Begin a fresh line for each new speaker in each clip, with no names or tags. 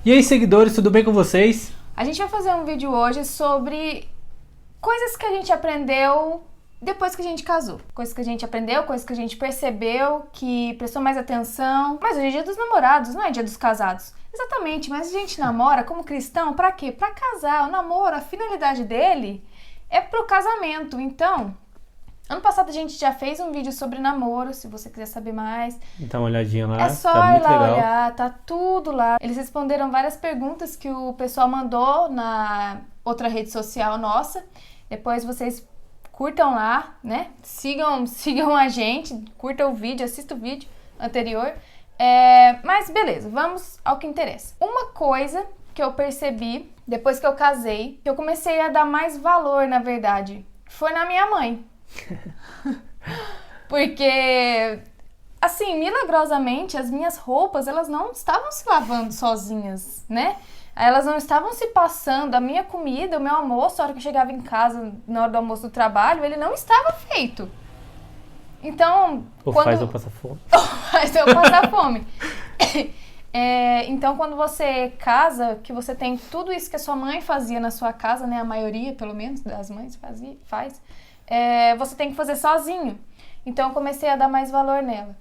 E aí, seguidores, tudo bem com vocês?
A gente vai fazer um vídeo hoje sobre coisas que a gente aprendeu depois que a gente casou. Coisas que a gente aprendeu, coisas que a gente percebeu, que prestou mais atenção. Mas hoje é dia dos namorados, não é dia dos casados. Exatamente, mas a gente namora como cristão pra quê? Pra casar. O namoro, a finalidade dele é pro casamento. Então, ano passado a gente já fez um vídeo sobre namoro, se você quiser saber mais.
Dá uma olhadinha lá,
É só
tá
ir
muito
lá
legal.
olhar, tá tudo lá. Eles responderam várias perguntas que o pessoal mandou na outra rede social nossa. Depois vocês curtam lá, né? Sigam a gente, curtam o vídeo, assistam o vídeo anterior. Mas beleza, vamos ao que interessa. Uma coisa que eu percebi depois que eu casei, que eu comecei a dar mais valor, na verdade, foi na minha mãe. Porque, assim, milagrosamente, as minhas roupas, elas não estavam se lavando sozinhas, né? Elas não estavam se passando. A minha comida, o meu almoço, a hora que eu chegava em casa, na hora do almoço do trabalho, ele não estava feito. Então,
Ou faz eu passar fome.
faz eu passar fome. Então, quando você casa, que você tem tudo isso que a sua mãe fazia na sua casa, né? A maioria, pelo menos, das mães faz. Você tem que fazer sozinho. Então eu comecei a dar mais valor nela.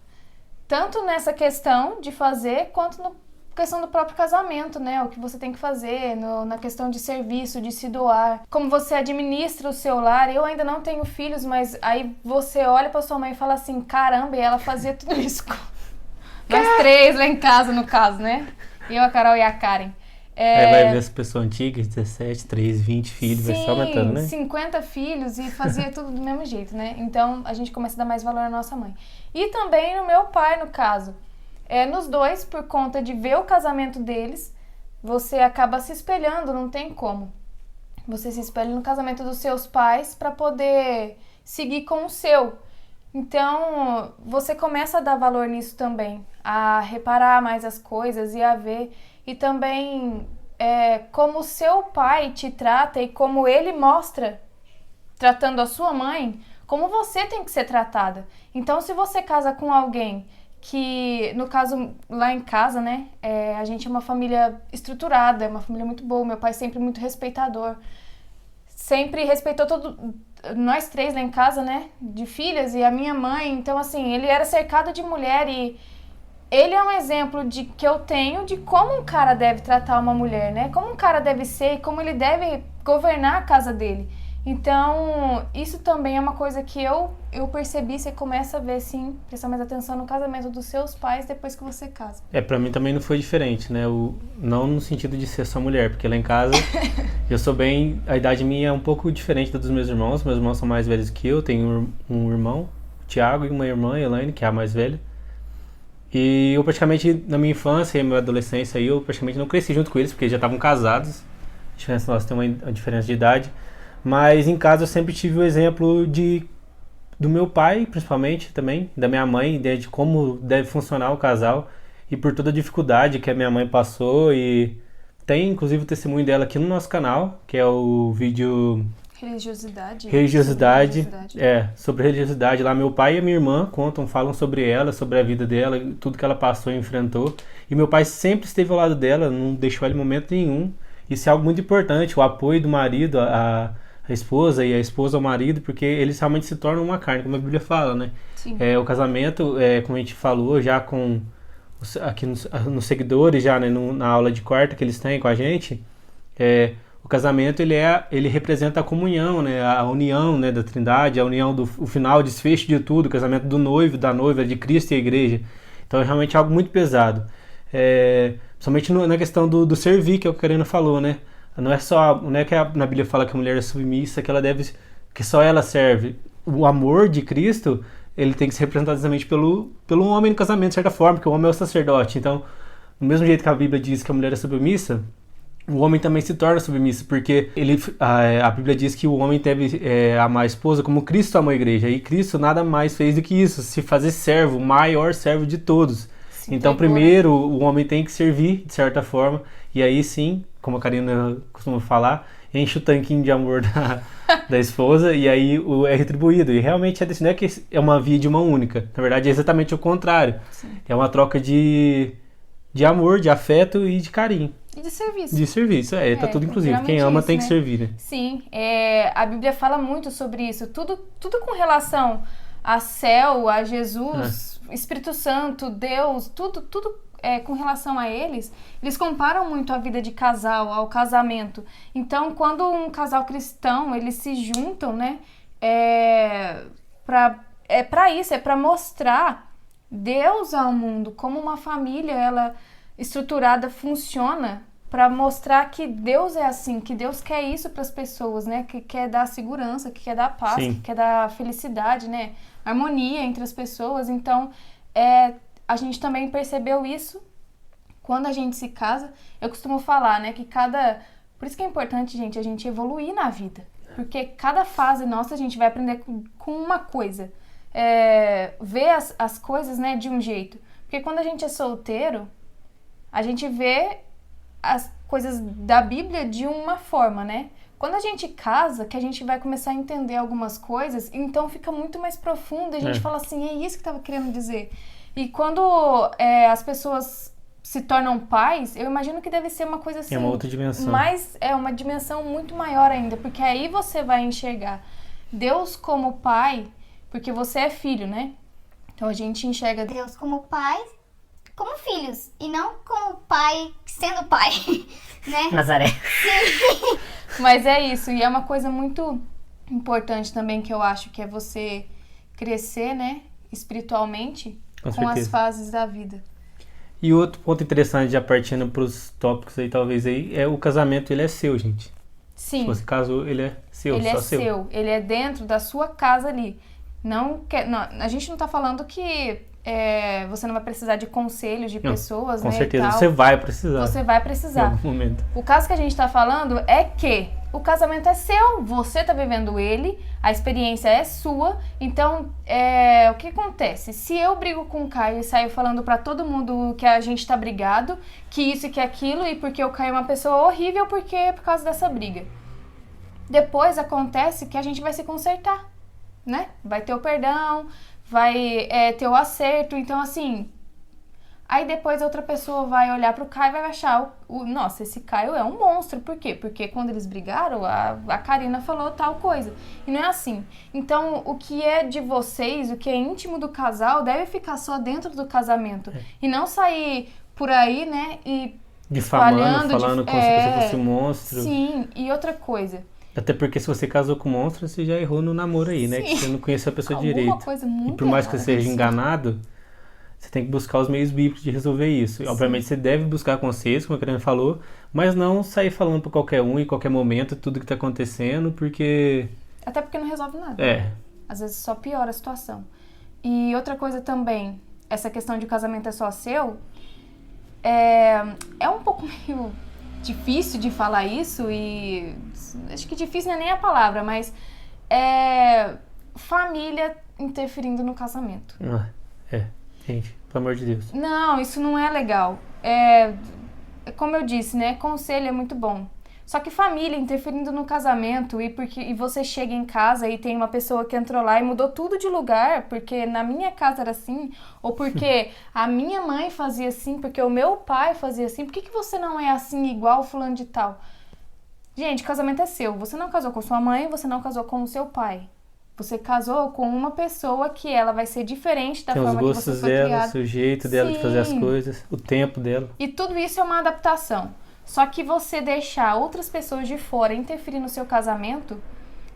Tanto nessa questão de fazer, quanto na questão do próprio casamento, né? O que você tem que fazer, na questão de serviço, de se doar. Como você administra o seu lar. Eu ainda não tenho filhos, mas aí você olha pra sua mãe e fala assim, caramba, e ela fazia tudo isso com nós três lá em casa, no caso, né? Eu, a Carol e a Karen.
Aí vai ver as pessoas antigas, 17, 3, 20 filhos, vai só aumentando, né?
50 filhos e fazia tudo do mesmo jeito, né? Então, a gente começa a dar mais valor à nossa mãe. E também no meu pai, no caso. Nos dois, por conta de ver o casamento deles, você acaba se espelhando, não tem como. Você se espelha no casamento dos seus pais para poder seguir com o seu. Então, você começa a dar valor nisso também, a reparar mais as coisas e a ver. E também como o seu pai te trata e como ele mostra, tratando a sua mãe, como você tem que ser tratada. Então, se você casa com alguém que, no caso, lá em casa, né, a gente é uma família estruturada, é uma família muito boa, meu pai sempre muito respeitador, sempre respeitou nós três lá em casa, né, de filhas e a minha mãe. Então, assim, ele era cercado de mulher e ele é um exemplo que eu tenho de como um cara deve tratar uma mulher, né? Como um cara deve ser e como ele deve governar a casa dele. Então, isso também é uma coisa que eu percebi, você começa a ver, sim, prestar mais atenção no casamento dos seus pais depois que você casa.
Pra mim também não foi diferente, né? Não no sentido de ser só mulher, porque lá em casa eu sou bem... A idade minha é um pouco diferente da dos meus irmãos. Meus irmãos são mais velhos que eu, tenho um irmão, o Thiago, e uma irmã, Elaine, que é a mais velha. E eu praticamente, na minha infância e minha adolescência, eu praticamente não cresci junto com eles, porque eles já estavam casados. A diferença nossa tem uma diferença de idade. Mas em casa eu sempre tive o exemplo do meu pai, principalmente, também, da minha mãe, de como deve funcionar o casal. E por toda a dificuldade que a minha mãe passou. E tem, inclusive, o testemunho dela aqui no nosso canal, que é o vídeo...
Religiosidade.
Sobre religiosidade. Lá meu pai e a minha irmã falam sobre ela, sobre a vida dela, tudo que ela passou e enfrentou. E meu pai sempre esteve ao lado dela, não deixou ela em momento nenhum. Isso é algo muito importante, o apoio do marido, a esposa e a esposa ao marido, porque eles realmente se tornam uma carne, como a Bíblia fala, né?
Sim.
O casamento, como a gente falou já aqui nos seguidores, já, né, na aula de quarta que eles têm com a gente, o casamento ele representa a comunhão, né, a união, né, da Trindade, a união o final, o desfecho de tudo, o casamento do noivo, da noiva, de Cristo e a igreja. Então é realmente algo muito pesado. Principalmente na questão do servir, que é o que a Karina falou, né? Não é que na Bíblia fala que a mulher é submissa, que só ela serve. O amor de Cristo, ele tem que ser representado exatamente pelo homem no casamento, de certa forma, porque o homem é o sacerdote. Então, do mesmo jeito que a Bíblia diz que a mulher é submissa, o homem também se torna submisso, porque a Bíblia diz que o homem deve amar a esposa como Cristo amou a igreja. E Cristo nada mais fez do que isso, se fazer servo, o maior servo de todos. Então, primeiro, o homem tem que servir, de certa forma, e aí sim, como a Karina costuma falar, enche o tanquinho de amor da esposa, e aí é retribuído. E realmente não é que é uma via de mão única. Na verdade, é exatamente o contrário.
Sim.
É uma troca de amor, de afeto e de carinho.
E de serviço.
De serviço, tá tudo inclusive. Quem
literalmente
ama
isso,
tem que
né?
servir, né?
Sim, a Bíblia fala muito sobre isso. Tudo com relação a céu, a Jesus, Espírito Santo, Deus, tudo com relação a eles comparam muito a vida de casal, ao casamento. Então, quando um casal cristão, eles se juntam, né? Para isso, é para mostrar Deus ao mundo, como uma família, ela estruturada funciona, para mostrar que Deus é assim, que Deus quer isso para as pessoas, né? Que quer dar segurança, que quer dar paz,
Sim.
que quer dar felicidade, né? Harmonia entre as pessoas. Então, a gente também percebeu isso quando a gente se casa. Eu costumo falar, né? Que por isso que é importante, gente, a gente evoluir na vida. Porque cada fase nossa a gente vai aprender com uma coisa. Ver as coisas, né, de um jeito. Porque quando a gente é solteiro, a gente vê as coisas da Bíblia de uma forma, né? Quando a gente casa, que a gente vai começar a entender algumas coisas, então fica muito mais profundo e a gente fala assim, é isso que eu estava querendo dizer. E quando as pessoas se tornam pais, eu imagino que deve ser uma coisa assim...
É uma outra dimensão.
Mas é uma dimensão muito maior ainda, porque aí você vai enxergar Deus como pai, porque você é filho, né? Então a gente enxerga
Deus como pai, como filhos, e não como pai sendo pai, né?
Nazaré.
Mas é isso, e é uma coisa muito importante também que eu acho que é você crescer, né, espiritualmente com as fases da vida.
E outro ponto interessante, já partindo para os tópicos aí, talvez aí, o casamento, ele é seu, gente.
Sim.
Se você casou, ele é seu,
ele
só
é seu. Ele é dentro da sua casa ali. Não, a gente não tá falando que você não vai precisar de conselhos de pessoas,
com
né?
certeza,
e tal.
você vai precisar.
Você vai precisar.
Em algum momento.
O caso que a gente tá falando é que o casamento é seu, você tá vivendo ele, a experiência é sua, então o que acontece? Se eu brigo com o Caio e saio falando pra todo mundo que a gente tá brigado, que isso e que aquilo, e porque o Caio é uma pessoa horrível por causa dessa briga. Depois acontece que a gente vai se consertar, né? Vai ter o perdão, vai ter o acerto, então assim... Aí depois outra pessoa vai olhar pro Caio e vai achar, nossa, esse Caio é um monstro. Por quê? Porque quando eles brigaram, a Karina falou tal coisa. E não é assim. Então, o que é de vocês, o que é íntimo do casal, deve ficar só dentro do casamento. E não sair por aí, né, e
difamando, falando como se você fosse um monstro.
Sim, e outra coisa...
Até porque se você casou com monstro, você já errou no namoro aí, né?
Sim.
Que você não conheceu a pessoa
Alguma
direito.
coisa muito
E por mais que
errada,
você seja
sim.
enganado, você tem que buscar os meios bíblicos de resolver isso. E, obviamente você deve buscar conselhos, como a Karina falou, mas não sair falando pra qualquer um em qualquer momento tudo que tá acontecendo, porque...
Até porque não resolve nada. Às vezes só piora a situação. E outra coisa também, essa questão de casamento é só seu, é um pouco meio difícil de falar isso, e acho que difícil não é nem a palavra, mas família interferindo no casamento.
Gente, pelo amor de Deus.
Não, isso não é legal. Como eu disse, né? Conselho é muito bom. Só que família interferindo no casamento e você chega em casa e tem uma pessoa que entrou lá e mudou tudo de lugar, porque na minha casa era assim, ou porque a minha mãe fazia assim, porque o meu pai fazia assim, por que você não é assim igual fulano de tal? Gente, casamento é seu. Você não casou com sua mãe, você não casou com o seu pai. Você casou com uma pessoa que ela vai ser diferente da forma que você foi
Tem os gostos dela,
criado.
o jeito dela de fazer as coisas, o tempo dela.
E tudo isso é uma adaptação. Só que você deixar outras pessoas de fora interferir no seu casamento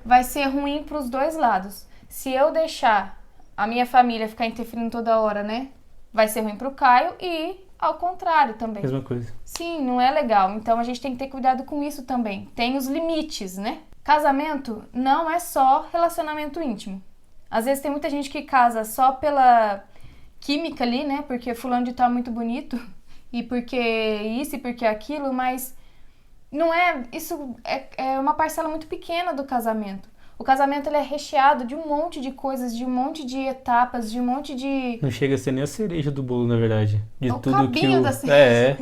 vai ser ruim para os dois lados. Se eu deixar a minha família ficar interferindo toda hora, né? Vai ser ruim para o Caio e ao contrário também.
Mesma coisa.
Sim, não é legal. Então a gente tem que ter cuidado com isso também. Tem os limites, né? Casamento não é só relacionamento íntimo. Às vezes tem muita gente que casa só pela química ali, né? Porque fulano de tal é muito bonito. E porque isso e porque aquilo, mas não é... Isso é uma parcela muito pequena do casamento. O casamento ele é recheado de um monte de coisas, de um monte de etapas, de um monte de...
Não chega a ser nem a cereja do bolo, na verdade. De
o
tudo
cabinho
que
da cereja.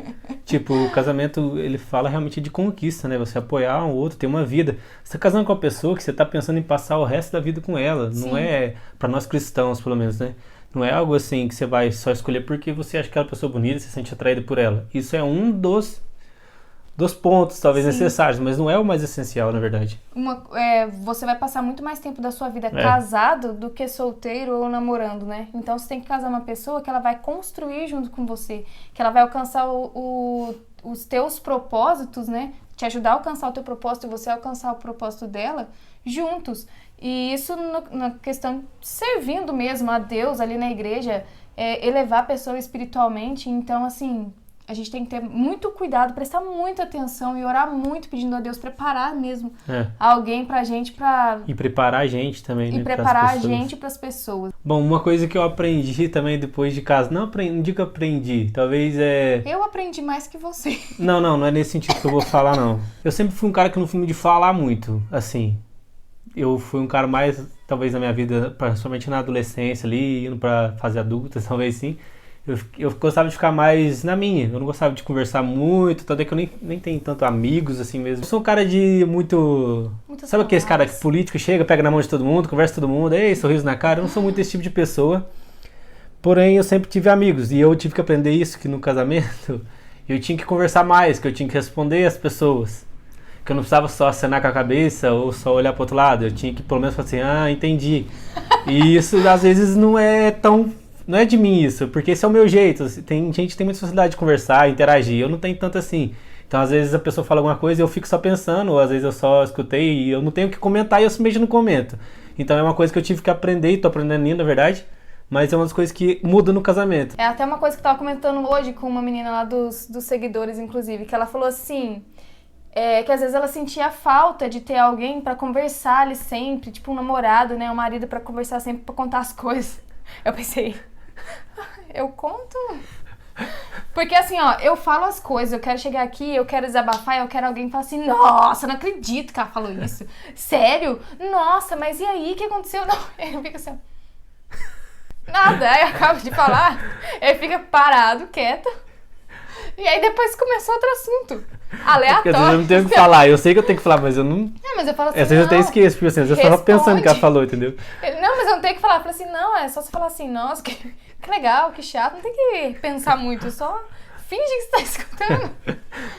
Tipo, o casamento, ele fala realmente de conquista, né? Você apoiar um outro, ter uma vida. Você tá casando com uma pessoa que você tá pensando em passar o resto da vida com ela.
Sim.
Não é, pra nós cristãos, pelo menos, né? Não é algo assim que você vai só escolher porque você acha aquela pessoa bonita e se sente atraído por ela. Isso é um dos dos pontos, talvez,
Sim.
necessários, mas não é o mais essencial, na verdade.
Você vai passar muito mais tempo da sua vida
É.
casado do que solteiro ou namorando, né? Então você tem que casar uma pessoa que ela vai construir junto com você, que ela vai alcançar os teus propósitos, né? Te ajudar a alcançar o teu propósito e você alcançar o propósito dela juntos. E isso na questão servindo mesmo a Deus ali na igreja, elevar a pessoa espiritualmente. Então, assim, a gente tem que ter muito cuidado, prestar muita atenção e orar muito pedindo a Deus preparar mesmo alguém pra gente
E preparar a gente também, né?
e
pras
preparar a
pessoas.
gente pras pessoas.
Bom, uma coisa que eu aprendi também depois de casa, não digo que aprendi, talvez
Eu aprendi mais que você.
Não é nesse sentido que eu vou falar, não. Eu sempre fui um cara que não fui muito de falar muito, assim. Eu fui um cara mais, talvez na minha vida, principalmente na adolescência ali, indo pra fase adulta, talvez sim. Eu gostava de ficar mais na minha, eu não gostava de conversar muito, tanto é que eu nem tenho tanto amigos assim mesmo. Eu sou um cara de muito...
Muitas
Sabe aqueles cara
palavras.
político chega, pega na mão de todo mundo, conversa com todo mundo, ei, sorriso na cara, eu não sou muito esse tipo de pessoa. Porém, eu sempre tive amigos e eu tive que aprender isso, que no casamento eu tinha que conversar mais, que eu tinha que responder as pessoas. Que eu não precisava só acenar com a cabeça ou só olhar pro outro lado, eu tinha que pelo menos falar assim, entendi. E isso às vezes não é de mim isso, porque esse é o meu jeito. Tem gente que tem muita facilidade de conversar, interagir, eu não tenho tanto assim. Então às vezes a pessoa fala alguma coisa e eu fico só pensando, ou às vezes eu só escutei e eu não tenho o que comentar e eu simplesmente não comento. Então é uma coisa que eu tive que aprender e tô aprendendo ainda, na verdade. Mas é uma das coisas que muda no casamento.
É até uma coisa que eu tava comentando hoje com uma menina lá dos seguidores, inclusive, que ela falou assim, que às vezes ela sentia falta de ter alguém pra conversar ali sempre, tipo um namorado, né, um marido pra conversar sempre, pra contar as coisas. Eu pensei, eu conto? Porque assim, ó, eu falo as coisas, eu quero chegar aqui, eu quero desabafar, eu quero alguém que fale assim, nossa, não acredito que ela falou isso. Sério? Nossa, mas e aí, o que aconteceu? Não, ele fica assim, ó. Nada, aí eu acabo de falar, ele fica parado, quieto, e aí depois começou outro assunto,
Porque às
aleatório.
vezes eu não tenho o que falar, eu sei que eu tenho que falar, mas eu não...
Não, mas eu falo assim,
Às vezes eu até
não,
esqueço, porque assim, às vezes eu tava pensando que ela
responde.
falou, entendeu?
Não, mas eu não tenho que falar, eu falo assim, não, é só você falar assim, nossa, que legal, que chato, não tem que pensar muito, só finge que você tá escutando.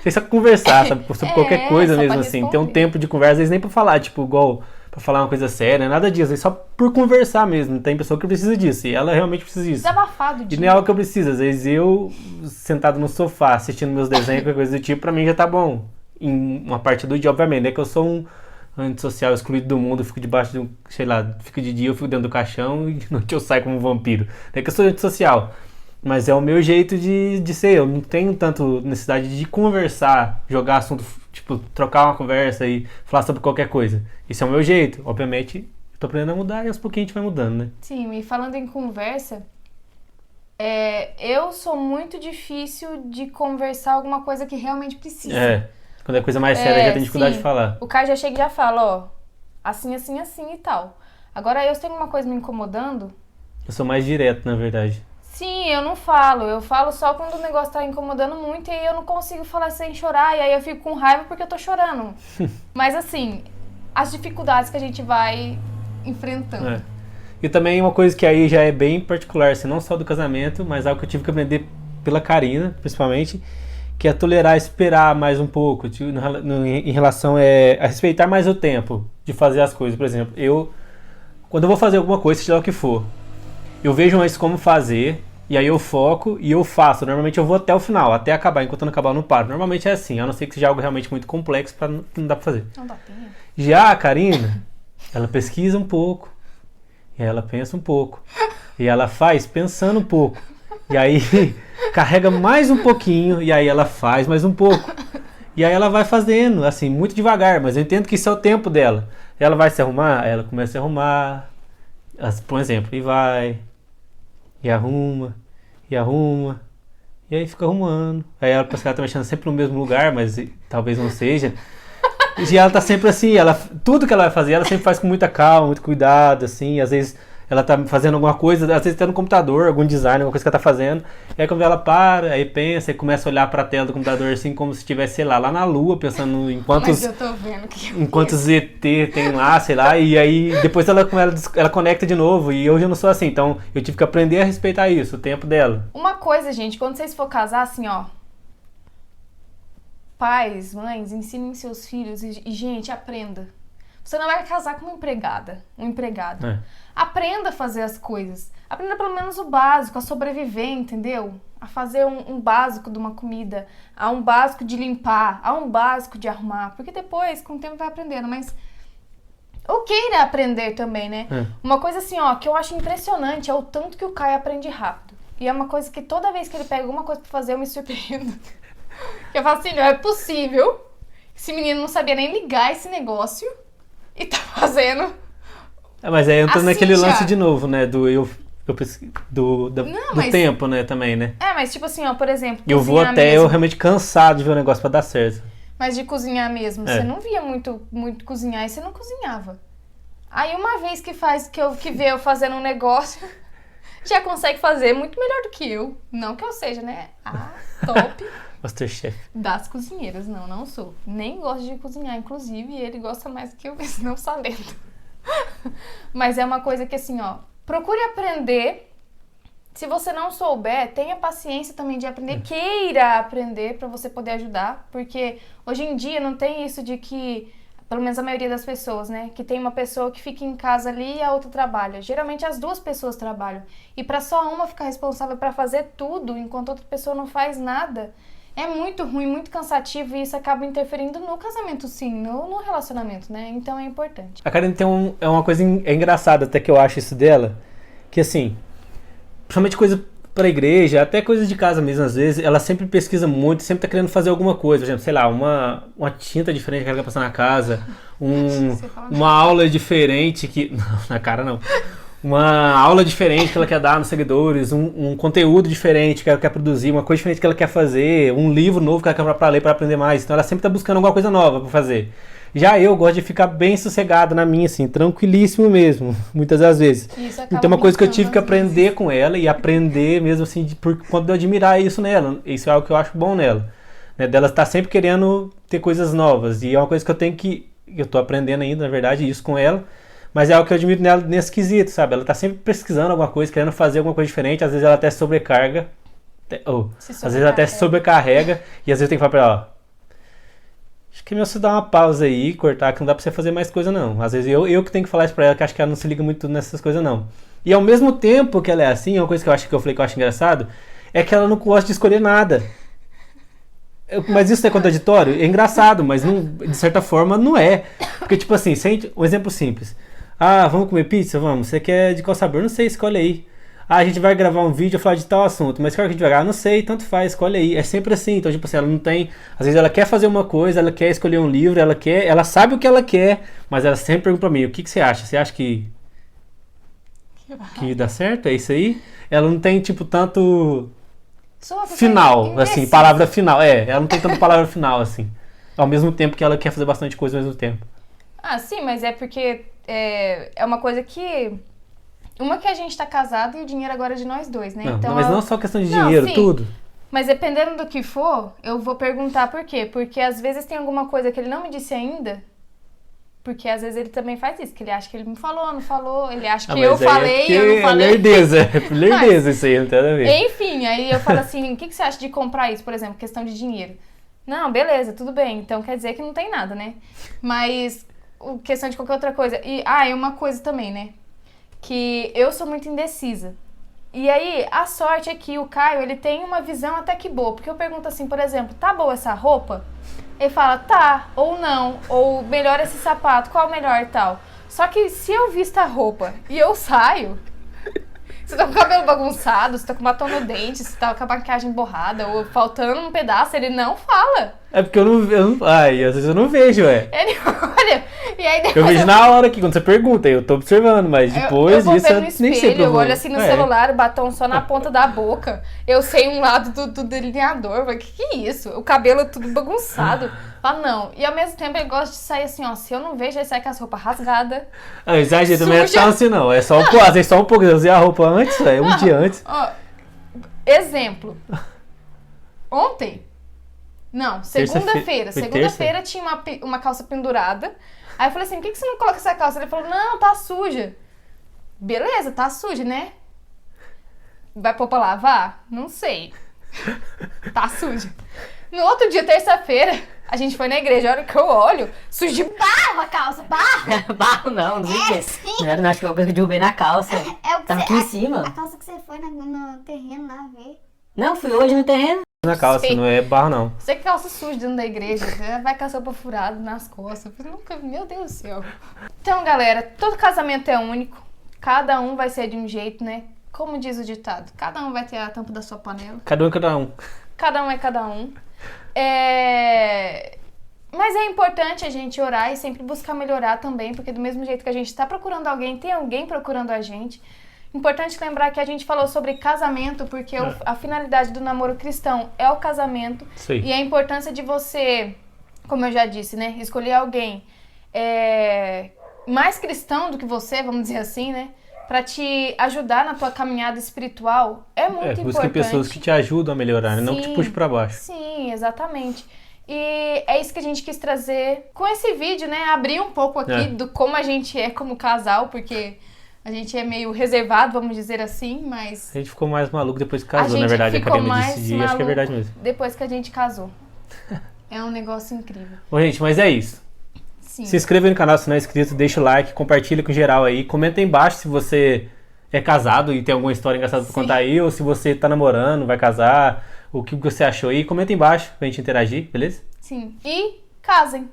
Tem só conversar, sabe? Sobre qualquer coisa
só
mesmo,
pra
assim. Ter um
responder.
tempo de conversa, às vezes nem pra falar, tipo, igual pra falar uma coisa séria, nada disso. Às vezes só por conversar mesmo. Tem pessoa que precisa disso, e ela realmente precisa disso.
Desabafado
E
de
não é algo que eu preciso. Às vezes eu, sentado no sofá, assistindo meus desenhos, qualquer coisa do tipo, pra mim já tá bom. Em uma parte do dia, obviamente, né? Que eu sou um antissocial, excluído do mundo, eu fico debaixo de um, sei lá, fico de dia, eu fico dentro do caixão e de noite eu saio como um vampiro. É que eu sou antissocial. Mas é o meu jeito de ser. Eu não tenho tanto necessidade de conversar, jogar assunto, tipo, trocar uma conversa e falar sobre qualquer coisa. Esse é o meu jeito. Obviamente, eu tô aprendendo a mudar e aos pouquinhos a gente vai mudando, né?
Sim, e falando em conversa, eu sou muito difícil de conversar alguma coisa que realmente precisa.
É. Quando é coisa mais séria, já tem dificuldade
sim.
de falar.
O cara já chega e já fala, ó, assim, assim, assim e tal. Agora, eu tenho uma coisa me incomodando.
Eu sou mais direto, na verdade.
Sim, eu não falo. Eu falo só quando o negócio tá incomodando muito e aí eu não consigo falar sem chorar. E aí eu fico com raiva porque eu tô chorando. Mas assim, as dificuldades que a gente vai enfrentando.
É. E também uma coisa que aí já é bem particular, assim, não só do casamento, mas algo que eu tive que aprender pela Karina, principalmente, que é tolerar, esperar mais um pouco, em relação a respeitar mais o tempo de fazer as coisas. Por exemplo, quando eu vou fazer alguma coisa, seja lá o que for, eu vejo antes como fazer, e aí eu foco e eu faço. Normalmente eu vou até o final, até acabar. Enquanto não acabar, eu não paro. Normalmente é assim, a não ser que seja algo realmente muito complexo que não dá pra fazer.
Não dá tempo.
Já a Karina, ela pesquisa um pouco, e aí ela pensa um pouco, e ela faz pensando um pouco, e aí carrega mais um pouquinho, e aí ela faz mais um pouco. E aí ela vai fazendo, assim, muito devagar, mas eu entendo que isso é o tempo dela. Ela vai se arrumar, aí ela começa a se arrumar, por exemplo, e vai... E arruma, e aí fica arrumando. Aí ela parece que ela tá mexendo sempre no mesmo lugar, mas talvez não seja. E ela tá sempre assim, tudo que ela vai fazer, ela sempre faz com muita calma, muito cuidado, assim. Às vezes ela tá fazendo alguma coisa, às vezes tá no computador, algum design, alguma coisa que ela tá fazendo. E aí quando ela para, aí pensa e começa a olhar pra tela do computador, assim, como se estivesse, sei lá na lua, pensando em quantos...
Mas eu tô vendo que
Enquantos ET tem lá, sei lá, e aí depois ela conecta de novo, e hoje eu não sou assim, então eu tive que aprender a respeitar isso, o tempo dela.
Uma coisa, gente, quando vocês for casar, assim, ó, Pais, mães, ensinem seus filhos e, gente, aprenda. Você não vai casar com uma empregada, um empregado.
É.
Aprenda a fazer as coisas. Aprenda pelo menos o básico, a sobreviver, entendeu? A fazer um básico de uma comida, a um básico de limpar, a um básico de arrumar. Porque depois, com o tempo, vai aprendendo. Mas ou queira aprender também, né?
É.
Uma coisa assim, ó, que eu acho impressionante é o tanto que o Caio aprende rápido. E é uma coisa que toda vez que ele pega alguma coisa pra fazer, eu me surpreendo. Eu falo assim, não é possível. Esse menino não sabia nem ligar esse negócio e tá fazendo.
Mas aí entra
Assim,
naquele lance
Thiago.
de novo, né? Do
mas-
tempo, né? Também, né?
Mas tipo assim, ó, por exemplo,
Eu vou
cozinhar
até
mesmo.
eu realmente cansado de ver o negócio pra dar certo.
Mas de cozinhar mesmo,
É.
você não via muito cozinhar e você não cozinhava. Aí uma vez que vê eu fazendo um negócio, já consegue fazer muito melhor do que eu. Não que eu seja, né? Top
Masterchef.
das cozinheiras. Não sou. Nem gosto de cozinhar, inclusive, e ele gosta mais do que eu, mesmo não sabendo. Mas é uma coisa que assim, ó, procure aprender. Se você não souber, tenha paciência também de aprender, queira aprender pra você poder ajudar, porque hoje em dia não tem isso de que, pelo menos a maioria das pessoas, né, que tem uma pessoa que fica em casa ali e a outra trabalha. Geralmente as duas pessoas trabalham. E pra só uma ficar responsável pra fazer tudo, enquanto outra pessoa não faz nada, é muito ruim, muito cansativo, e isso acaba interferindo no casamento, sim, no relacionamento, né? Então é importante.
A Karine tem uma coisa engraçada até que eu acho isso dela, que assim, principalmente coisa pra igreja, até coisa de casa mesmo às vezes, ela sempre pesquisa muito, sempre tá querendo fazer alguma coisa, por exemplo, sei lá, uma tinta diferente que ela quer passar na casa, uma aula diferente que... Não, na cara não. Uma aula diferente que ela quer dar nos seguidores, um conteúdo diferente que ela quer produzir, uma coisa diferente que ela quer fazer, um livro novo que ela quer pra ler, pra aprender mais. Então ela sempre tá buscando alguma coisa nova pra fazer. Já eu gosto de ficar bem sossegado na minha, assim, tranquilíssimo mesmo, muitas das vezes.
Isso acaba
Então é uma coisa que eu
me
tive que
cansando, às vezes.
aprender com ela e aprender mesmo assim, por conta de eu admirar isso nela. Isso é algo que eu acho bom nela. Né? Dela estar sempre querendo ter coisas novas. E é uma coisa que eu tô aprendendo ainda, na verdade, isso com ela. Mas é algo que eu admiro nela nesse quesito, sabe? Ela tá sempre pesquisando alguma coisa, querendo fazer alguma coisa diferente. Às vezes ela até sobrecarga. Às vezes ela até sobrecarrega. E às vezes eu tenho que falar pra ela, ó, acho que é melhor você dar uma pausa aí, cortar, que não dá pra você fazer mais coisa não. Às vezes eu que tenho que falar isso pra ela, que acho que ela não se liga muito nessas coisas não. E ao mesmo tempo que ela é assim, uma coisa que eu falei que eu acho engraçado, é que ela não gosta de escolher nada. Mas isso é contraditório? É engraçado, mas não, de certa forma não é. Porque tipo assim, um exemplo simples. Ah, vamos comer pizza? Vamos. Você quer de qual sabor? Não sei, escolhe aí. Ah, a gente vai gravar um vídeo e falar de tal assunto, mas qual que a gente vai gravar? Não sei, tanto faz, escolhe aí. É sempre assim, então tipo assim, ela não tem... Às vezes ela quer fazer uma coisa, ela quer escolher um livro, ela sabe o que ela quer, mas ela sempre pergunta pra mim, o que você acha? Você acha que dá certo? É isso aí? Ela não tem, tipo, tanto final, assim, palavra final. Ela não tem tanta palavra final, assim. Ao mesmo tempo que ela quer fazer bastante coisa ao mesmo tempo.
Ah, sim, mas é porque é uma coisa que... Uma que a gente tá casado e o dinheiro agora é de nós dois, né?
Não,
Então,
mas não só questão de
Não,
dinheiro,
sim.
tudo.
Mas dependendo do que for, eu vou perguntar por quê. Porque às vezes tem alguma coisa que ele não me disse ainda. Porque às vezes ele também faz isso, que ele acha que ele me falou, não falou, ele acha que eu falei, eu não falei.
É lerdeza isso aí, não tem nada a ver.
Enfim, aí eu falo assim, o que você acha de comprar isso, por exemplo, questão de dinheiro? Não, beleza, tudo bem, então quer dizer que não tem nada, né? Mas, questão de qualquer outra coisa. E uma coisa também, né? Que eu sou muito indecisa. E aí, a sorte é que o Caio, ele tem uma visão até que boa. Porque eu pergunto assim, por exemplo, tá boa essa roupa? Ele fala, tá, ou não, ou melhor esse sapato, qual melhor e tal. Só que se eu visto a roupa e eu saio, você tá com o cabelo bagunçado, você tá com batom no dente, você tá com a maquiagem borrada, ou faltando um pedaço, ele não fala.
É porque eu não. Ai, às vezes eu não vejo,
Ele olha, e aí depois
Eu vejo na hora aqui, quando você pergunta, eu tô observando, mas depois
eu vou
disso
ver no
nem
espelho,
sempre
eu
vou.
olho assim no celular, o batom só na ponta da boca. Eu sei um lado do delineador, mas que é isso? O cabelo tudo bagunçado. Ah, não. E ao mesmo tempo ele gosta de sair assim, ó, se eu não vejo, ele sai com as roupas rasgadas.
Ah, exagero, também é
Suja.
tão assim não, é só um pouco, às vezes só um pouco, eu usei a roupa antes, um dia antes.
Ó, exemplo. Ontem? Não, segunda-feira.
Foi
Segunda-feira tinha uma calça pendurada. Aí eu falei assim, por que você não coloca essa calça? Ele falou, não, tá suja. Beleza, tá suja, né? Vai pôr pra lavar? Não sei. Tá suja. No outro dia, terça-feira, a gente foi na igreja. A hora que eu olho, sujo de
Barro a calça, barro!
Barro não, não sei o
É,
que.
sim.
Não, acho que eu derrubei na calça.
É o que
Tava
você,
aqui em cima.
A calça que você foi no terreno lá ver.
Não, fui hoje no terreno.
Na calça,
Sei.
não é barro, não.
Você que calça suja dentro da igreja, você vai com a sopa furada nas costas. Eu nunca, meu Deus do céu. Então, galera, todo casamento é único. Cada um vai ser de um jeito, né? Como diz o ditado, cada um vai ter a tampa da sua panela.
Cada um é cada um.
Cada um é cada um. Mas é importante a gente orar e sempre buscar melhorar também, porque do mesmo jeito que a gente está procurando alguém, tem alguém procurando a gente. Importante lembrar que a gente falou sobre casamento, porque a finalidade do namoro cristão é o casamento.
Isso aí.
E a importância de você, como eu já disse, né, escolher alguém mais cristão do que você, vamos dizer assim, né, para te ajudar na tua caminhada espiritual é muito importante.
Busque pessoas que te ajudam a melhorar, né? Não que te
Sim.
puxe pra baixo.
Sim, exatamente. E é isso que a gente quis trazer com esse vídeo, né? Abrir um pouco aqui do como a gente é como casal, porque a gente é meio reservado, vamos dizer assim, mas
A gente ficou mais maluco depois que
a
casou,
gente
na verdade, a
ficou
academia
mais
decidir. Acho que é
maluco
verdade mesmo.
depois que a gente casou. É um negócio incrível.
Bom, gente, mas é isso.
Sim.
Se inscreva no canal se não é inscrito, deixa o like, compartilha com geral aí. Comenta aí embaixo se você é casado e tem alguma história engraçada pra
Sim.
contar aí, ou se você tá namorando, vai casar, o que você achou aí. Comenta aí embaixo pra gente interagir, beleza?
Sim. E casem.